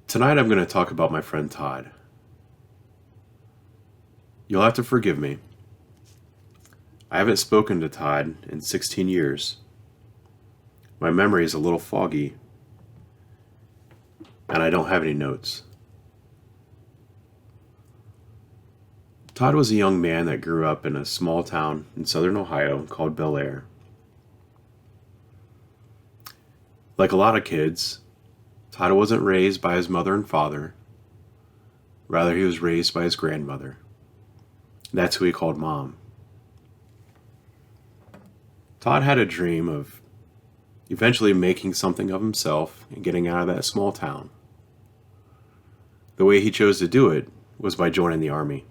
Tonight I'm going to talk about my friend Todd. You'll have to forgive me. I haven't spoken to Todd in 16 years. My memory is a little foggy, and I don't have any notes. Todd was a young man that grew up in a small town in southern Ohio called Bel Air. Like a lot of kids, Todd wasn't raised by his mother and father. Rather, he was raised by his grandmother. That's who he called Mom. Todd had a dream of eventually making something of himself and getting out of that small town. The way he chose to do it was by joining the Army.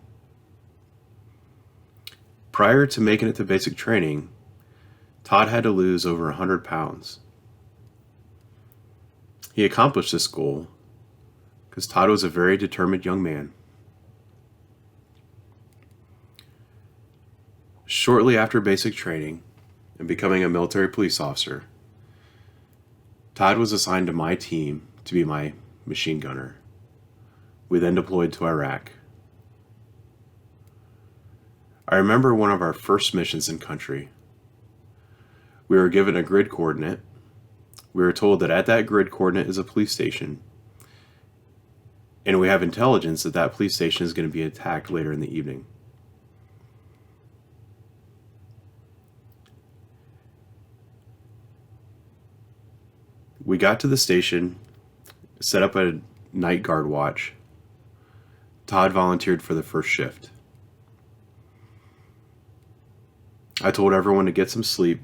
Prior to making it to basic training, Todd had to lose over 100 pounds. He accomplished this goal because Todd was a very determined young man. Shortly after basic training and becoming a military police officer, Todd was assigned to my team to be my machine gunner. We then deployed to Iraq. I remember one of our first missions in country. We were given a grid coordinate. We were told that at that grid coordinate is a police station, and we have intelligence that that police station is going to be attacked later in the evening. We got to the station, set up a night guard watch. Todd volunteered for the first shift. I told everyone to get some sleep,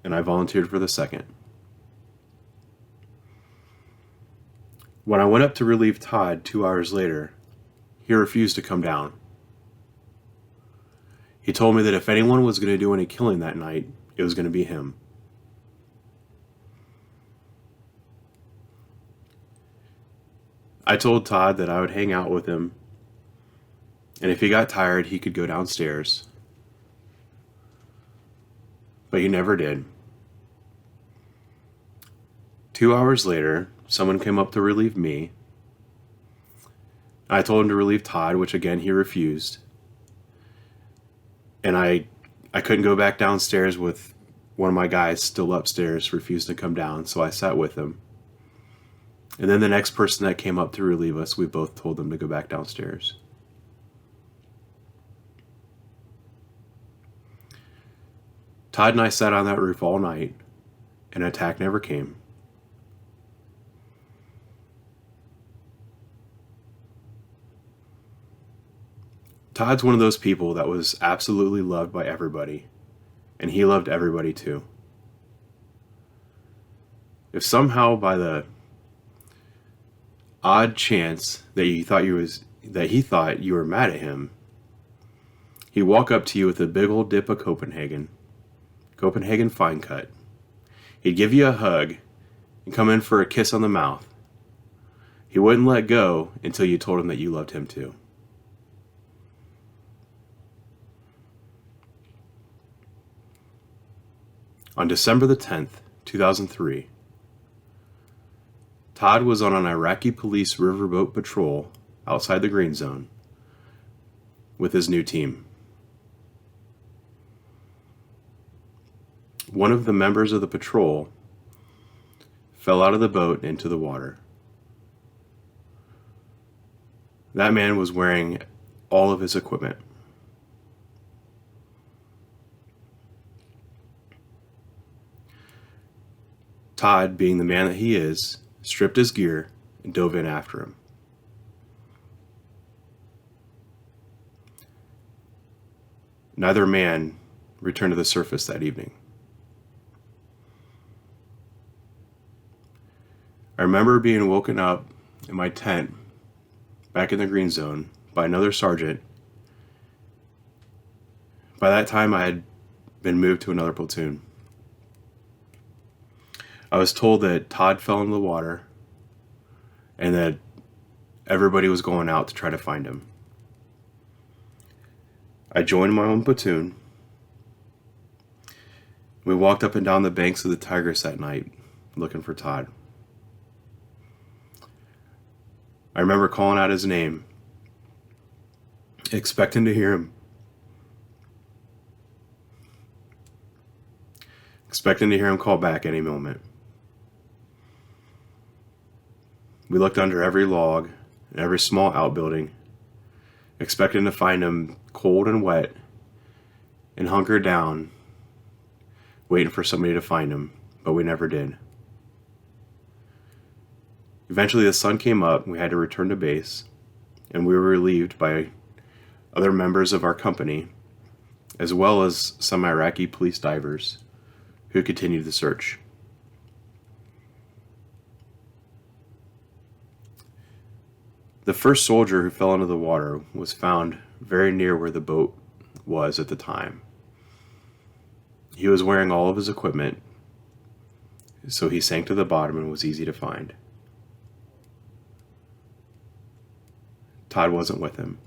and I volunteered for the second. When I went up to relieve Todd 2 hours later, he refused to come down. He told me that if anyone was going to do any killing that night, it was going to be him. I told Todd that I would hang out with him, and if he got tired, he could go downstairs. But he never did. 2 hours later, someone came up to relieve me. I told him to relieve Todd, which again he refused. And I couldn't go back downstairs with one of my guys still upstairs, refused to come down, so I sat with him. And then the next person that came up to relieve us, we both told them to go back downstairs. Todd and I sat on that roof all night, and an attack never came. Todd's one of those people that was absolutely loved by everybody, and he loved everybody too. If somehow by the odd chance that he thought you were mad at him, he'd walk up to you with a big old dip of Copenhagen fine cut. He'd give you a hug and come in for a kiss on the mouth. He wouldn't let go until you told him that you loved him too. On December the 10th, 2003, Todd was on an Iraqi police riverboat patrol outside the Green Zone with his new team. One of the members of the patrol fell out of the boat into the water. That man was wearing all of his equipment. Todd, being the man that he is, stripped his gear and dove in after him. Neither man returned to the surface that evening. I remember being woken up in my tent back in the Green Zone by another sergeant. By that time, I had been moved to another platoon. I was told that Todd fell into the water and that everybody was going out to try to find him. I joined my own platoon. We walked up and down the banks of the Tigris that night looking for Todd. I remember calling out his name, expecting to hear him. Expecting to hear him call back any moment. We looked under every log and every small outbuilding, expecting to find him cold and wet and hunkered down, waiting for somebody to find him, but we never did. Eventually the sun came up, we had to return to base, and we were relieved by other members of our company, as well as some Iraqi police divers who continued the search. The first soldier who fell into the water was found very near where the boat was at the time. He was wearing all of his equipment, so he sank to the bottom and was easy to find. Todd wasn't with him.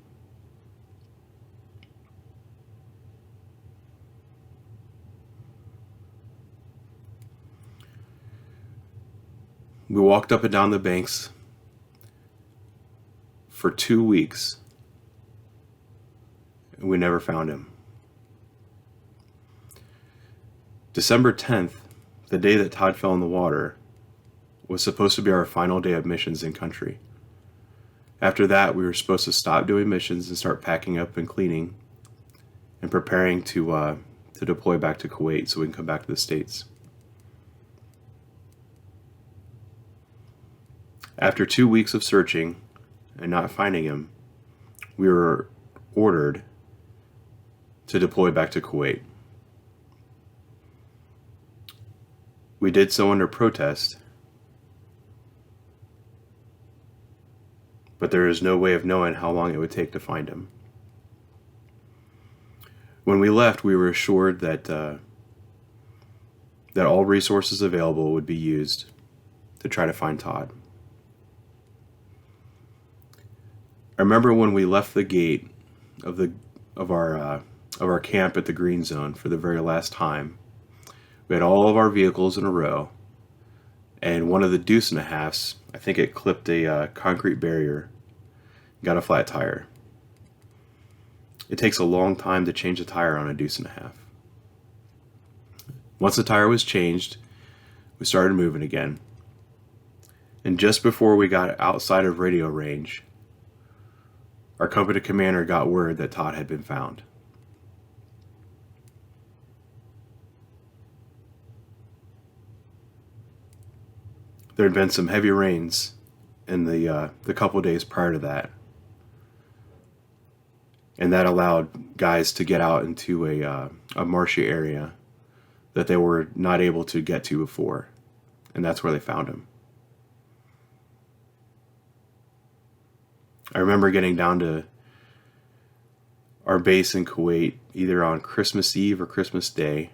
We walked up and down the banks for 2 weeks, and we never found him. December 10th, the day that Todd fell in the water, was supposed to be our final day of missions in country. After that, we were supposed to stop doing missions and start packing up and cleaning and preparing to deploy back to Kuwait so we can come back to the States. After 2 weeks of searching and not finding him, we were ordered to deploy back to Kuwait. We did so under protest, but there is no way of knowing how long it would take to find him. When we left, we were assured that all resources available would be used to try to find Todd. I remember when we left the gate of our camp at the Green Zone for the very last time. We had all of our vehicles in a row, and one of the deuce and a halves, I think it clipped a concrete barrier, got a flat tire. It takes a long time to change a tire on a deuce and a half. Once the tire was changed, we started moving again. And just before we got outside of radio range, our company commander got word that Todd had been found. There had been some heavy rains in the couple days prior to that, and that allowed guys to get out into a marshy area that they were not able to get to before, and that's where they found him. I remember getting down to our base in Kuwait either on Christmas Eve or Christmas Day,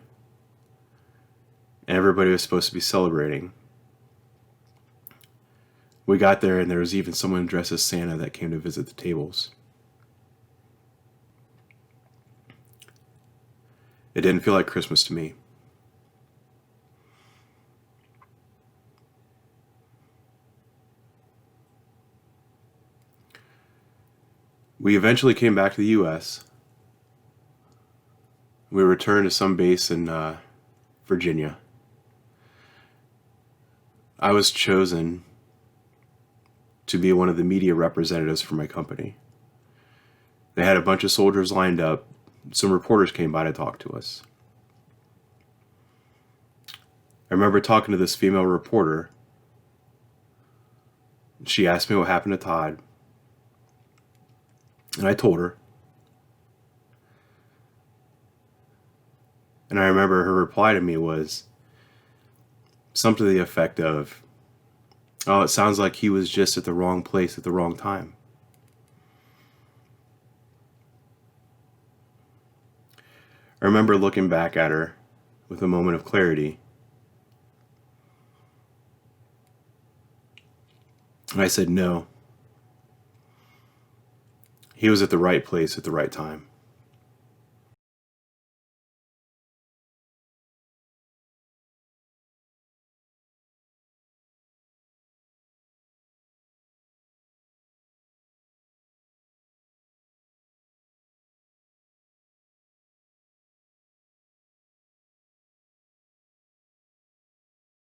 and everybody was supposed to be celebrating. We got there and there was even someone dressed as Santa that came to visit the tables. It didn't feel like Christmas to me. We eventually came back to the U.S. We returned to some base in Virginia. I was chosen to be one of the media representatives for my company. They had a bunch of soldiers lined up. Some reporters came by to talk to us. I remember talking to this female reporter. She asked me what happened to Todd, and I told her. And I remember her reply to me was something to the effect of, "Oh, it sounds like he was just at the wrong place at the wrong time." I remember looking back at her with a moment of clarity. And I said, no. He was at the right place at the right time.